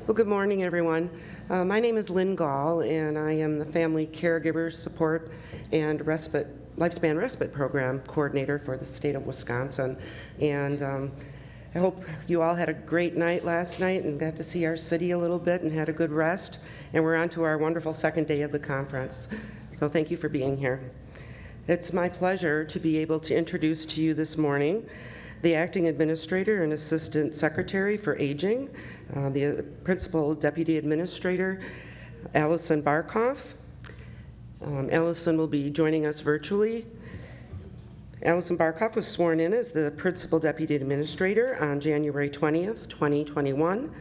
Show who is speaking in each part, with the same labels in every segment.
Speaker 1: Well, good morning, everyone. My name is Lynn Gall, and I am the Family Caregivers Support and Lifespan Respite Program Coordinator for the state of Wisconsin. And I hope you all had a great night last night and got to see our city a little bit and had a good rest. And we're on to our wonderful second day of the conference. So thank you for being here. It's my pleasure to be able to introduce to you this morning the Acting Administrator and Assistant Secretary for Aging, the Principal Deputy Administrator, Alison Barkoff. Alison will be joining us virtually. Alison Barkoff was sworn in as the Principal Deputy Administrator on January 20th, 2021,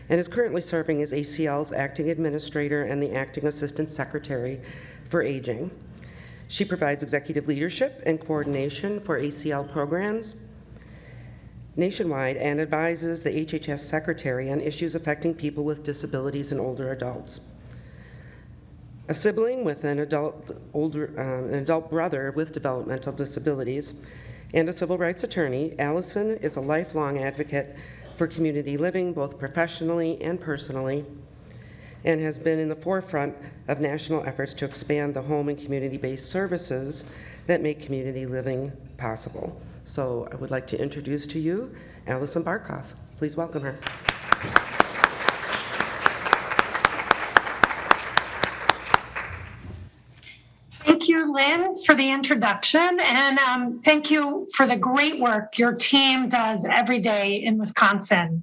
Speaker 1: and is currently serving as ACL's Acting Administrator and the Acting Assistant Secretary for Aging. She provides executive leadership and coordination for ACL programs nationwide and advises the HHS Secretary on issues affecting people with disabilities and older adults. A sibling with an adult brother with developmental disabilities, and a civil rights attorney, Alison is a lifelong advocate for community living, both professionally and personally, and has been in the forefront of national efforts to expand the home and community-based services that make community living possible. So I would like to introduce to you Alison Barkoff. Please welcome her.
Speaker 2: Thank you, Lynn, for the introduction, and thank you for the great work your team does every day in Wisconsin.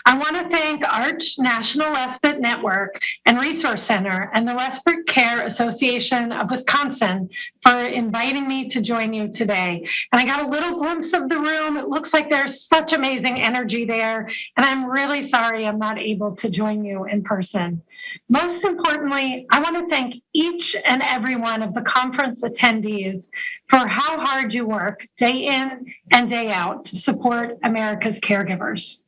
Speaker 2: I want to thank ARCH National Respite Network and Resource Center and the Respite Care Association of Wisconsin for inviting me to join you today. And I got a little glimpse of the room. It looks like there's such amazing energy there, and I'm really sorry I'm not able to join you in person. Most importantly, I want to thank each and every one of the conference attendees for how hard you work day in and day out to support America's caregivers.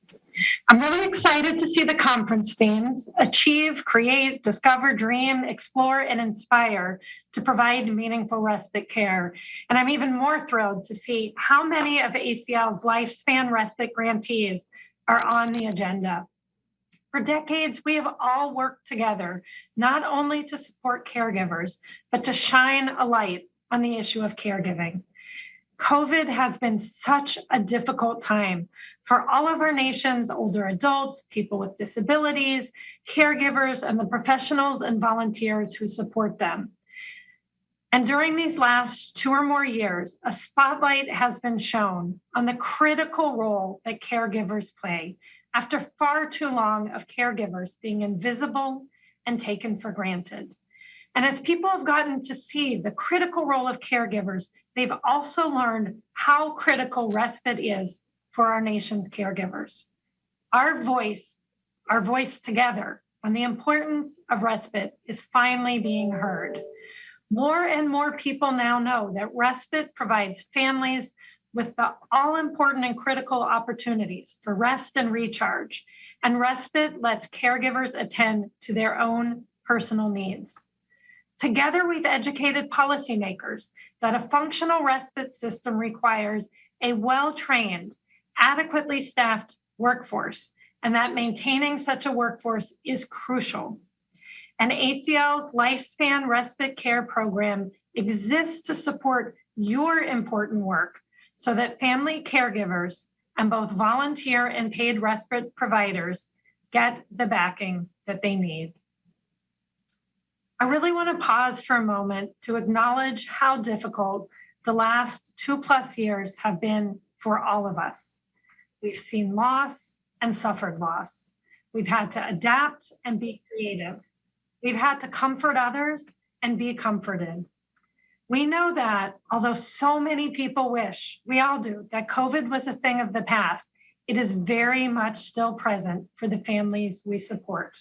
Speaker 2: I'm really excited to see the conference themes: achieve, create, discover, dream, explore, and inspire to provide meaningful respite care. And I'm even more thrilled to see how many of ACL's lifespan respite grantees are on the agenda. For decades, we have all worked together, not only to support caregivers, but to shine a light on the issue of caregiving. COVID has been such a difficult time for all of our nation's older adults, people with disabilities, caregivers, and the professionals and volunteers who support them. And during these last 2 or more years, a spotlight has been shown on the critical role that caregivers play after far too long of caregivers being invisible and taken for granted. And as people have gotten to see the critical role of caregivers, they've also learned how critical respite is for our nation's caregivers. Our voice together on the importance of respite is finally being heard. More and more people now know that respite provides families with the all-important and critical opportunities for rest and recharge, and respite lets caregivers attend to their own personal needs. Together, we've educated policymakers that a functional respite system requires a well-trained, adequately staffed workforce, and that maintaining such a workforce is crucial. And ACL's Lifespan Respite Care Program exists to support your important work so that family caregivers and both volunteer and paid respite providers get the backing that they need. I really want to pause for a moment to acknowledge how difficult the last 2+ years have been for all of us. We've seen loss and suffered loss. We've had to adapt and be creative. We've had to comfort others and be comforted. We know that although so many people wish, we all do, that COVID was a thing of the past, it is very much still present for the families we support.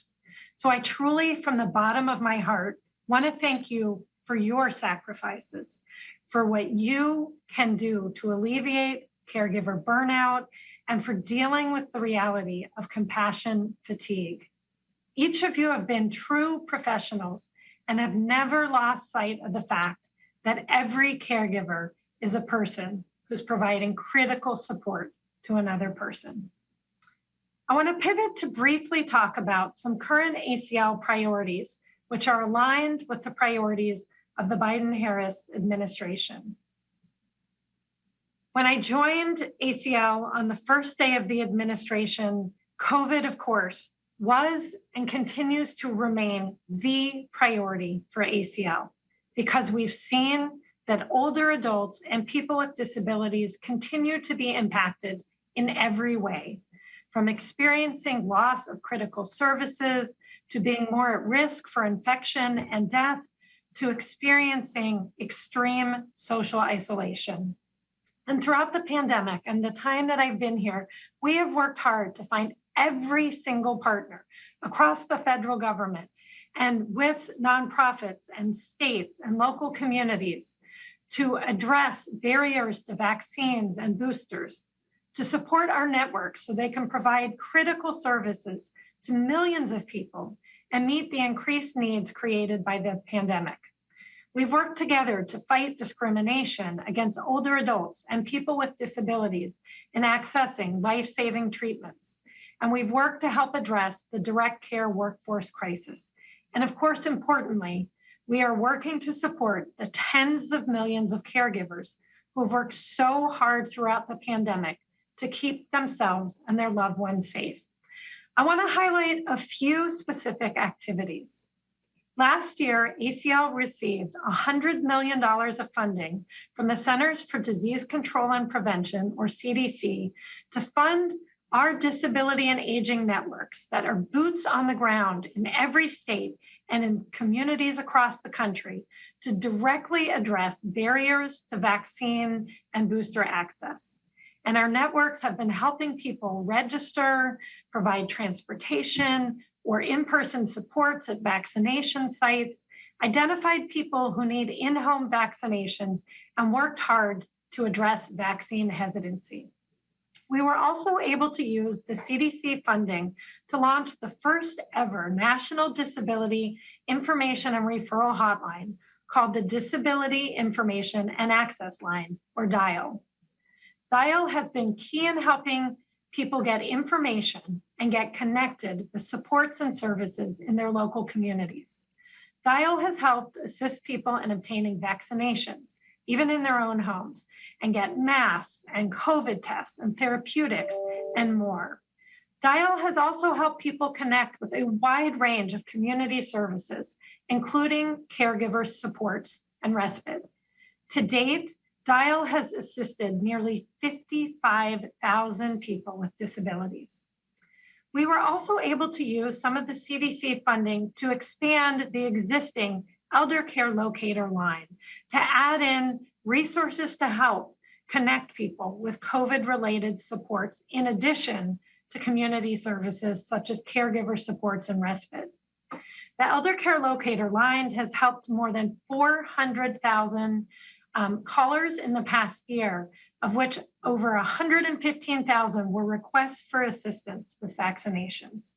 Speaker 2: So I truly, from the bottom of my heart, want to thank you for your sacrifices, for what you can do to alleviate caregiver burnout, and for dealing with the reality of compassion fatigue. Each of you have been true professionals and have never lost sight of the fact that every caregiver is a person who's providing critical support to another person. I want to pivot to briefly talk about some current ACL priorities, which are aligned with the priorities of the Biden-Harris administration. When I joined ACL on the first day of the administration, COVID, of course, was and continues to remain the priority for ACL because we've seen that older adults and people with disabilities continue to be impacted in every way, from experiencing loss of critical services to being more at risk for infection and death to experiencing extreme social isolation. And throughout the pandemic and the time that I've been here, we have worked hard to find every single partner across the federal government and with nonprofits and states and local communities to address barriers to vaccines and boosters, to support our networks so they can provide critical services to millions of people and meet the increased needs created by the pandemic. We've worked together to fight discrimination against older adults and people with disabilities in accessing life-saving treatments. And we've worked to help address the direct care workforce crisis. And of course, importantly, we are working to support the tens of millions of caregivers who've worked so hard throughout the pandemic to keep themselves and their loved ones safe. I want to highlight a few specific activities. Last year, ACL received $100 million of funding from the Centers for Disease Control and Prevention, or CDC, to fund our disability and aging networks that are boots on the ground in every state and in communities across the country to directly address barriers to vaccine and booster access. And our networks have been helping people register, provide transportation, or in-person supports at vaccination sites, identified people who need in-home vaccinations, and worked hard to address vaccine hesitancy. We were also able to use the CDC funding to launch the first ever National Disability Information and Referral Hotline called the Disability Information and Access Line, or DIAL. DIAL has been key in helping people get information and get connected with supports and services in their local communities. DIAL has helped assist people in obtaining vaccinations, even in their own homes, and get masks and COVID tests and therapeutics and more. DIAL has also helped people connect with a wide range of community services, including caregivers, supports, and respite. To date, DIAL has assisted nearly 55,000 people with disabilities. We were also able to use some of the CDC funding to expand the existing elder care locator line to add in resources to help connect people with COVID-related supports in addition to community services such as caregiver supports and respite. The elder care locator line has helped more than 400,000 callers in the past year, of which over 115,000 were requests for assistance with vaccinations.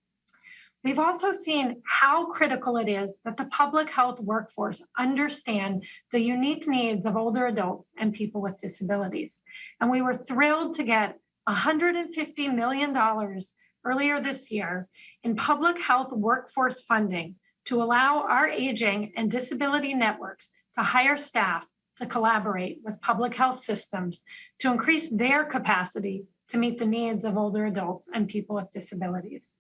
Speaker 2: We've also seen how critical it is that the public health workforce understand the unique needs of older adults and people with disabilities. And we were thrilled to get $150 million earlier this year in public health workforce funding to allow our aging and disability networks to hire staff to collaborate with public health systems to increase their capacity to meet the needs of older adults and people with disabilities.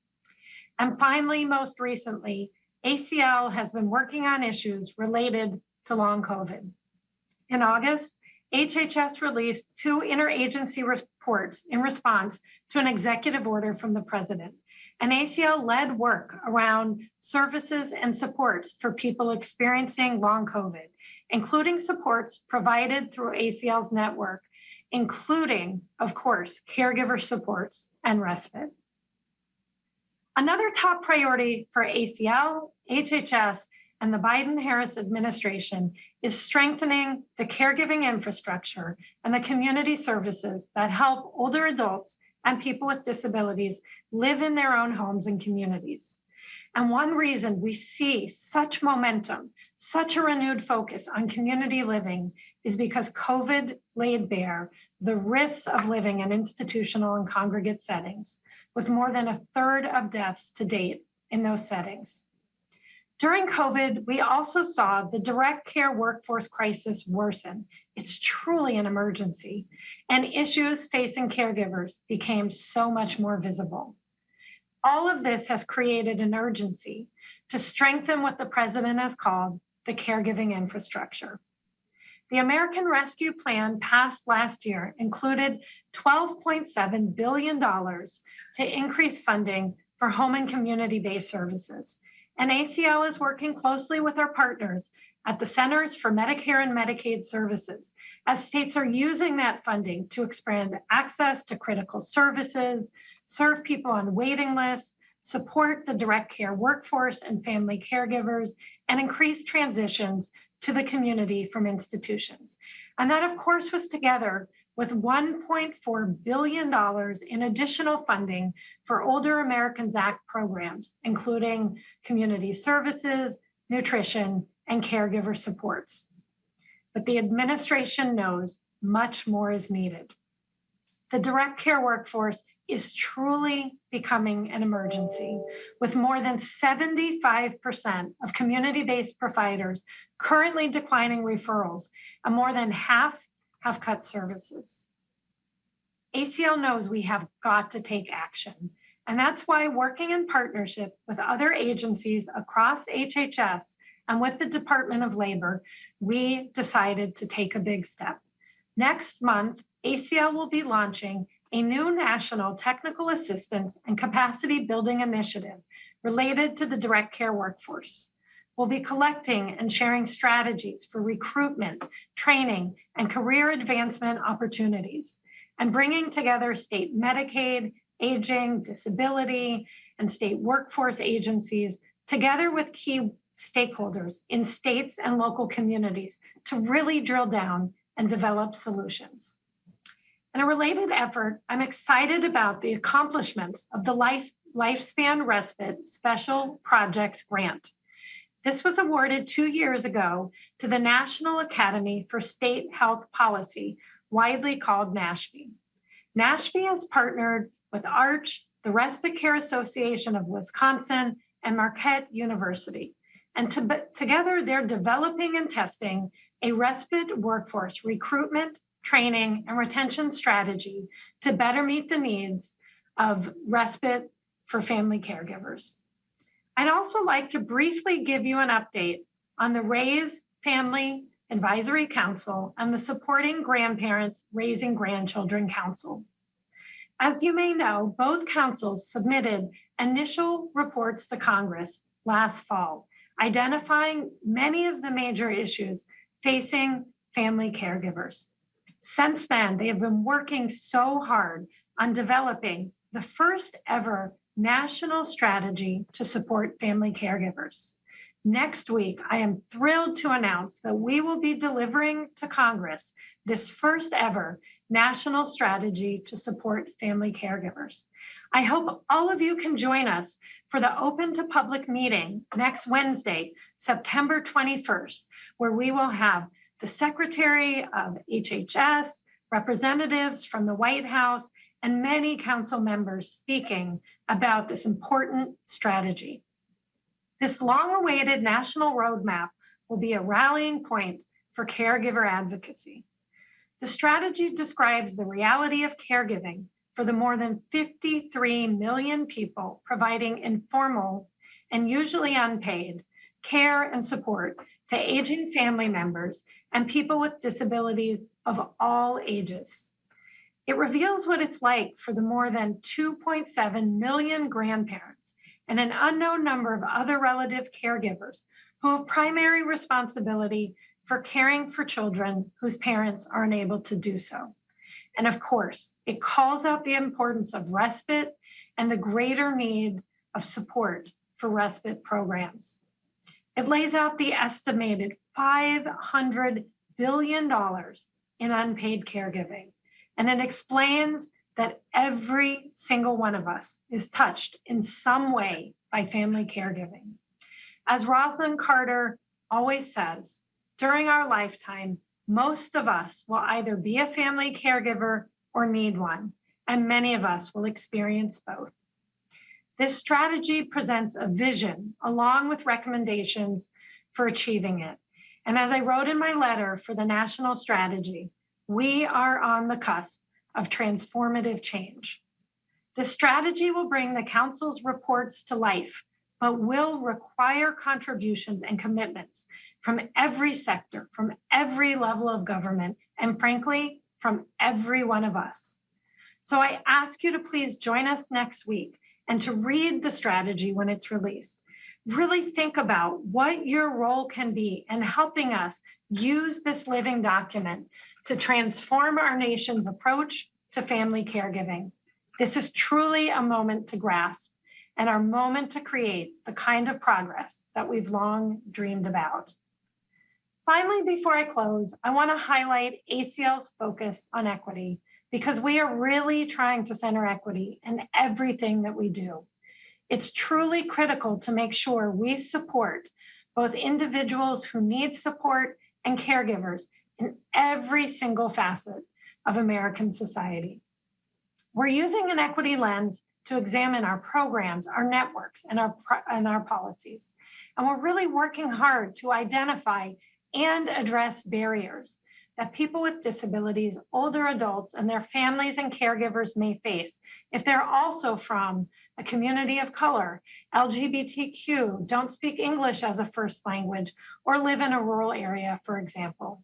Speaker 2: And finally, most recently, ACL has been working on issues related to long COVID. In August, HHS released 2 interagency reports in response to an executive order from the president. And ACL led work around services and supports for people experiencing long COVID, including supports provided through ACL's network, including, of course, caregiver supports and respite. Another top priority for ACL, HHS, and the Biden-Harris administration is strengthening the caregiving infrastructure and the community services that help older adults and people with disabilities live in their own homes and communities. And one reason we see such momentum, such a renewed focus on community living is because COVID laid bare the risks of living in institutional and congregate settings, with more than a third of deaths to date in those settings. During COVID, we also saw the direct care workforce crisis worsen. It's truly an emergency, and issues facing caregivers became so much more visible. All of this has created an urgency to strengthen what the president has called the caregiving infrastructure. The American Rescue Plan passed last year included $12.7 billion to increase funding for home and community-based services. And ACL is working closely with our partners at the Centers for Medicare and Medicaid Services as states are using that funding to expand access to critical services, serve people on waiting lists, support the direct care workforce and family caregivers, and increase transitions to the community from institutions. And that, of course, was together with $1.4 billion in additional funding for Older Americans Act programs, including community services, nutrition, and caregiver supports. But the administration knows much more is needed. The direct care workforce is truly becoming an emergency, with more than 75% of community-based providers currently declining referrals, and more than half have cut services. ACL knows we have got to take action, and that's why, working in partnership with other agencies across HHS and with the Department of Labor, we decided to take a big step. Next month, ACL will be launching a new national technical assistance and capacity building initiative related to the direct care workforce. We'll be collecting and sharing strategies for recruitment, training, and career advancement opportunities, and bringing together state Medicaid, aging, disability, and state workforce agencies together with key stakeholders in states and local communities to really drill down and develop solutions. In a related effort, I'm excited about the accomplishments of the Lifespan Respite Special Projects Grant. This was awarded 2 years ago to the National Academy for State Health Policy, widely called NASHP. NASHP has partnered with ARCH, the Respite Care Association of Wisconsin, and Marquette University. And together, they're developing and testing a respite workforce recruitment, training, and retention strategy to better meet the needs of respite for family caregivers. I'd also like to briefly give you an update on the RAISE Family Advisory Council and the Supporting Grandparents Raising Grandchildren Council. As you may know, both councils submitted initial reports to Congress last fall, identifying many of the major issues facing family caregivers. Since then, they have been working so hard on developing the first ever national strategy to support family caregivers. Next week, I am thrilled to announce that we will be delivering to Congress this first ever national strategy to support family caregivers. I hope all of you can join us for the open to public meeting next Wednesday, September 21st, where we will have the Secretary of HHS, representatives from the White House, and many council members speaking about this important strategy. This long-awaited national roadmap will be a rallying point for caregiver advocacy. The strategy describes the reality of caregiving for the more than 53 million people providing informal and usually unpaid care and support to aging family members and people with disabilities of all ages. It reveals what it's like for the more than 2.7 million grandparents and an unknown number of other relative caregivers who have primary responsibility for caring for children whose parents are unable to do so. And of course, it calls out the importance of respite and the greater need of support for respite programs. It lays out the estimated $500 billion in unpaid caregiving. And it explains that every single one of us is touched in some way by family caregiving. As Rosalind Carter always says, during our lifetime, Most of us will either be a family caregiver or need one, and many of us will experience both. This strategy presents a vision along with recommendations for achieving it. And as I wrote in my letter for the national strategy, we are on the cusp of transformative change. The strategy will bring the Council's reports to life, but will require contributions and commitments from every sector, from every level of government, and frankly, from every one of us. So I ask you to please join us next week and to read the strategy when it's released. Really think about what your role can be in helping us use this living document to transform our nation's approach to family caregiving. This is truly a moment to grasp and our moment to create the kind of progress that we've long dreamed about. Finally, before I close, I want to highlight ACL's focus on equity, because we are really trying to center equity in everything that we do. It's truly critical to make sure we support both individuals who need support and caregivers in every single facet of American society. We're using an equity lens to examine our programs, our networks, and our policies. And we're really working hard to identify and address barriers that people with disabilities, older adults, and their families and caregivers may face if they're also from a community of color, LGBTQ, don't speak English as a first language, or live in a rural area, for example.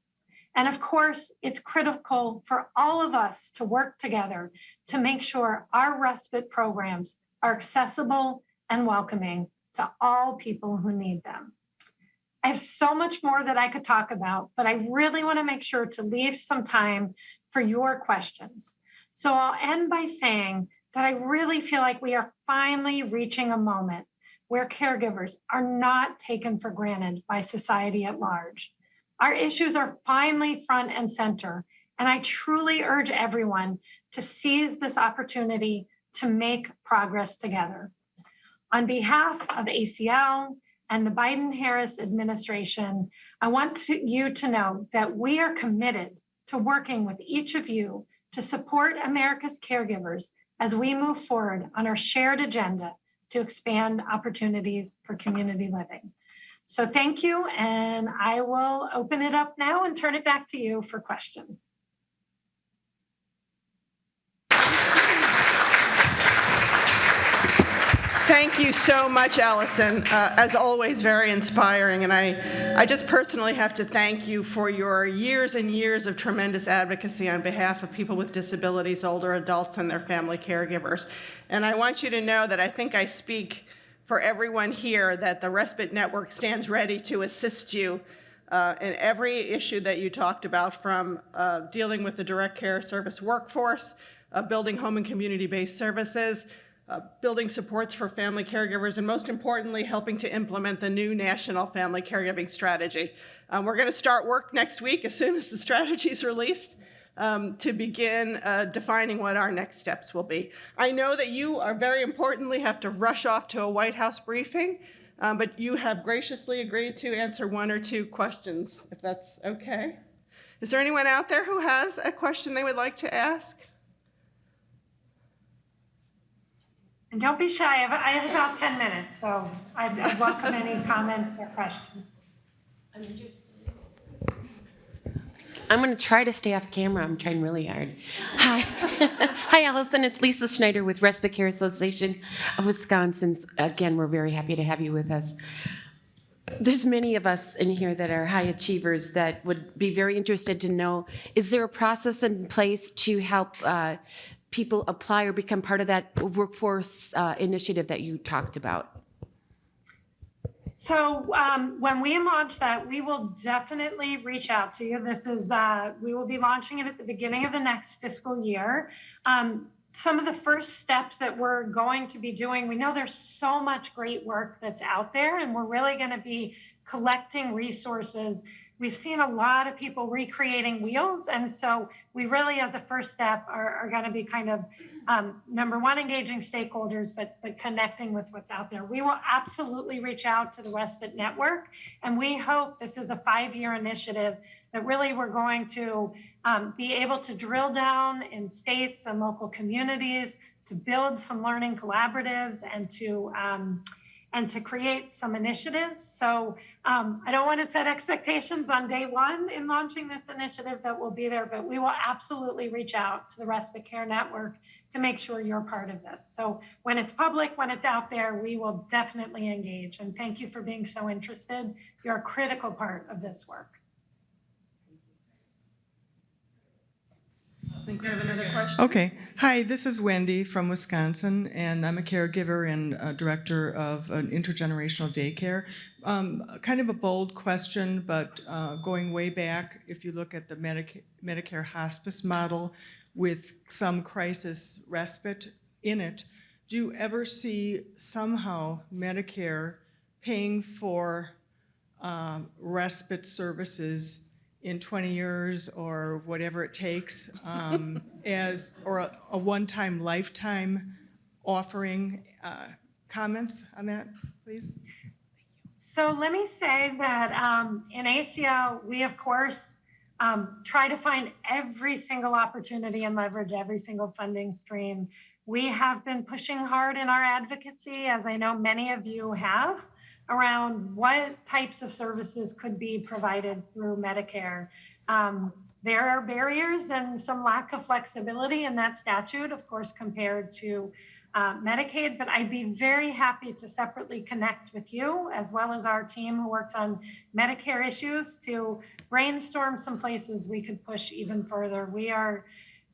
Speaker 2: And of course, it's critical for all of us to work together to make sure our respite programs are accessible and welcoming to all people who need them. I have so much more that I could talk about, but I really want to make sure to leave some time for your questions. So I'll end by saying that I really feel like we are finally reaching a moment where caregivers are not taken for granted by society at large. Our issues are finally front and center, and I truly urge everyone to seize this opportunity to make progress together. On behalf of ACL and the Biden-Harris administration, I want you to know that we are committed to working with each of you to support America's caregivers as we move forward on our shared agenda to expand opportunities for community living. So thank you, and I will open it up now and turn it back to you for questions.
Speaker 3: Thank you so much, Alison. As always, very inspiring. And I just personally have to thank you for your years and years of tremendous advocacy on behalf of people with disabilities, older adults, and their family caregivers. And I want you to know that I think I speak for everyone here that the Respite Network stands ready to assist you in every issue that you talked about, from dealing with the direct care service workforce, building home and community-based services, building supports for family caregivers, and most importantly, helping to implement the new National Family Caregiving Strategy. We're going to start work next week as soon as the strategy is released to begin defining what our next steps will be. I know that you are very importantly have to rush off to a White House briefing, but you have graciously agreed to answer one or two questions, if that's okay. Is there anyone out there who has a question they would like to ask?
Speaker 2: And don't be shy, I have about 10 minutes, so I'd welcome any comments or questions.
Speaker 4: I'm going to try to stay off camera. I'm trying really hard. Hi. Hi, Allison. It's Lisa Schneider with Respite Care Association of Wisconsin. Again, we're very happy to have you with us. There's many of us in here that are high achievers that would be very interested to know, is there a process in place to help people apply or become part of that workforce initiative that you talked about?
Speaker 2: So when we launch that, we will definitely reach out to you. This is, we will be launching it at the beginning of the next fiscal year. Some of the first steps that we're going to be doing, we know there's so much great work that's out there, and we're really going to be collecting resources we've seen a lot of people recreating wheels. And so we really, as a first step, are going to be kind of number one, engaging stakeholders, but connecting with what's out there. We will absolutely reach out to the Respite Network, and we hope this is a 5-year initiative that really we're going to be able to drill down in states and local communities to build some learning collaboratives and to create some initiatives. So I don't want to set expectations on day one in launching this initiative that will be there, but we will absolutely reach out to the Respite Care Network to make sure you're part of this. So when it's public, when it's out there, we will definitely engage. And thank you for being so interested. You're a critical part of this work.
Speaker 3: I think we have another question.
Speaker 5: Okay. Hi, this is Wendy from Wisconsin, and I'm a caregiver and a director of an intergenerational daycare. Kind of a bold question, but going way back, if you look at the Medicare hospice model with some crisis respite in it, do you ever see somehow Medicare paying for respite services in 20 years or whatever it takes, or a one-time lifetime offering? Comments on that, please?
Speaker 2: So let me say that in ACO, we of course try to find every single opportunity and leverage every single funding stream. We have been pushing hard in our advocacy, as I know many of you have, around what types of services could be provided through Medicare. There are barriers and some lack of flexibility in that statute, of course, compared to Medicaid, but I'd be very happy to separately connect with you, as well as our team who works on Medicare issues, to brainstorm some places we could push even further. We are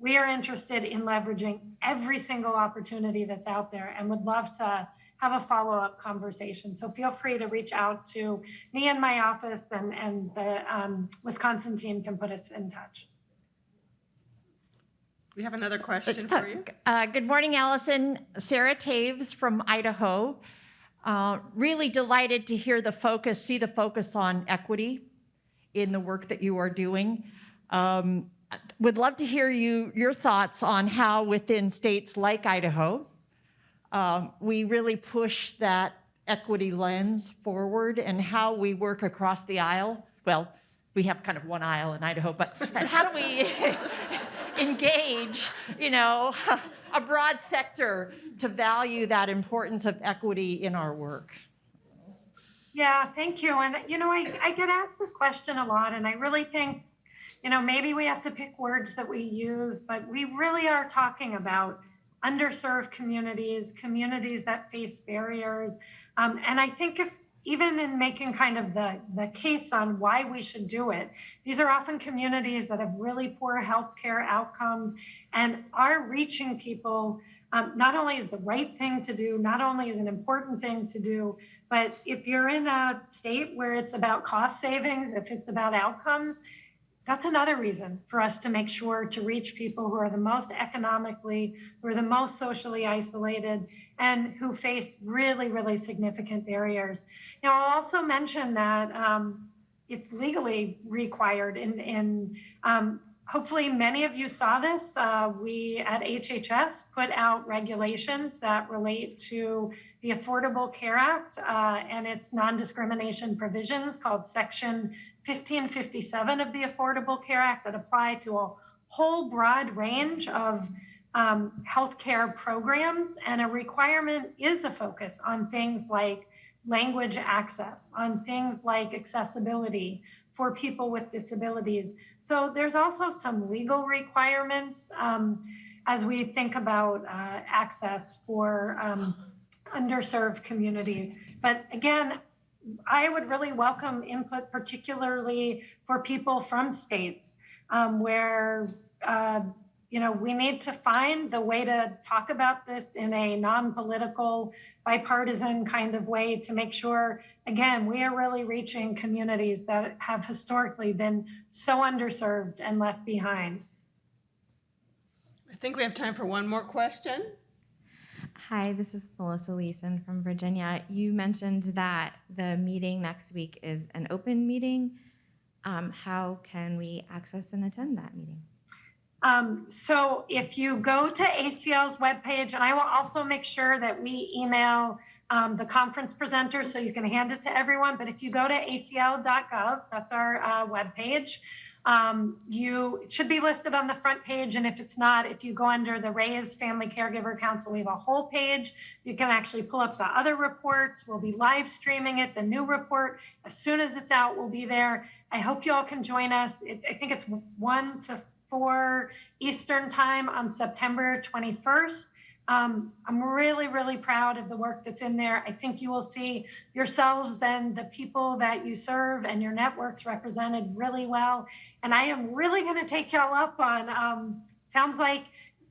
Speaker 2: interested in leveraging every single opportunity that's out there and would love to have a follow-up conversation. So feel free to reach out to me in my office, and the Wisconsin team can put us in touch.
Speaker 3: We have another question for you.
Speaker 6: Good morning, Allison. Sarah Taves from Idaho. Really delighted to hear see the focus on equity in the work that you are doing. Would love to hear your thoughts on how within states like Idaho, we really push that equity lens forward, and how we work across the aisle. Well, we have kind of one aisle in Idaho, but how do we engage, a broad sector to value that importance of equity in our work?
Speaker 2: Yeah, thank you. And, I get asked this question a lot, and I really think, maybe we have to pick words that we use, but we really are talking about underserved communities, communities that face barriers. And I think even in making kind of the case on why we should do it, these are often communities that have really poor healthcare outcomes, and are reaching people not only is the right thing to do, not only is an important thing to do, but if you're in a state where it's about cost savings, if it's about outcomes, that's another reason for us to make sure to reach people who are the most economically, who are the most socially isolated, and who face really, really significant barriers. I'll also mention that it's legally required. Hopefully many of you saw this. We at HHS put out regulations that relate to the Affordable Care Act and its non-discrimination provisions, called Section 1557 of the Affordable Care Act, that apply to a whole broad range of healthcare programs. And a requirement is a focus on things like language access, on things like accessibility for people with disabilities. So there's also some legal requirements as we think about access for underserved communities. But again, I would really welcome input, particularly for people from states where we need to find the way to talk about this in a non-political, bipartisan kind of way to make sure, again, we are really reaching communities that have historically been so underserved and left behind.
Speaker 3: I think we have time for one more question.
Speaker 7: Hi, this is Melissa Leeson from Virginia. You mentioned that the meeting next week is an open meeting. how can we access and attend that meeting?
Speaker 2: So if you go to ACL's webpage, and I will also make sure that we email the conference presenter so you can hand it to everyone, but if you go to acl.gov, that's our webpage, it should be listed on the front page, and if it's not, if you go under the Raise Family Caregiver Council, we have a whole page. You can actually pull up the other reports. We'll be live streaming it, the new report. As soon as it's out, we'll be there. I hope you all can join us. I think it's 1 to 4 Eastern time on September 21st. I'm really, really proud of the work that's in there. I think you will see yourselves and the people that you serve and your networks represented really well. And I am really going to take y'all up on, sounds like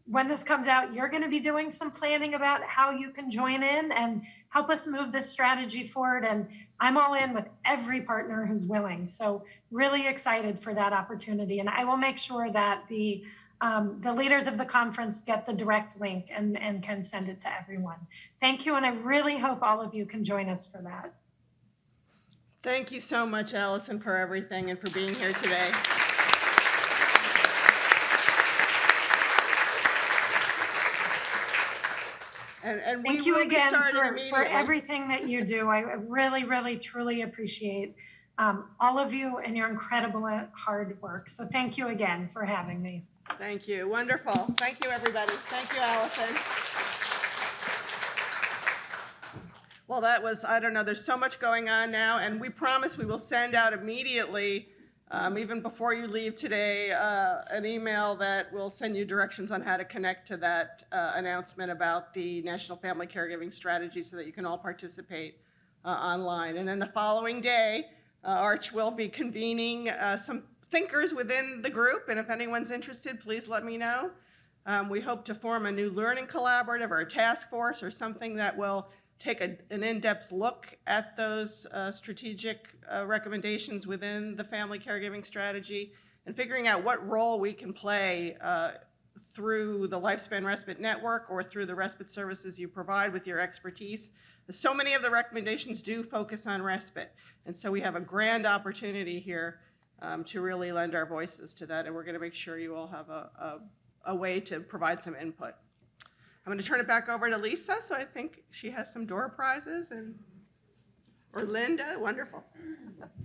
Speaker 2: when this comes out, you're going to be doing some planning about how you can join in and help us move this strategy forward. And I'm all in with every partner who's willing. So really excited for that opportunity. And I will make sure that the leaders of the conference get the direct link and can send it to everyone. Thank you. And I really hope all of you can join us for that.
Speaker 3: Thank you so much, Allison, for everything and for being here today. And we
Speaker 2: Thank you
Speaker 3: will be
Speaker 2: again
Speaker 3: starting
Speaker 2: for
Speaker 3: immediately.
Speaker 2: everything that you do. I really, really, truly appreciate all of you and your incredible hard work. So thank you again for having me.
Speaker 3: Thank you. Wonderful. Thank you, everybody. Thank you, Allison. Well, that was, I don't know, there's so much going on now, and we promise we will send out immediately, even before you leave today, an email that will send you directions on how to connect to that announcement about the National Family Caregiving Strategy so that you can all participate online. And then the following day, Arch will be convening some thinkers within the group, and if anyone's interested, please let me know. We hope to form a new learning collaborative or a task force or something that will take an in-depth look at those strategic recommendations within the family caregiving strategy and figuring out what role we can play through the Lifespan Respite Network or through the respite services you provide with your expertise. So many of the recommendations do focus on respite, and so we have a grand opportunity here to really lend our voices to that, and we're going to make sure you all have a way to provide some input. I'm going to turn it back over to Lisa, so I think she has some door prizes, or Linda. Wonderful.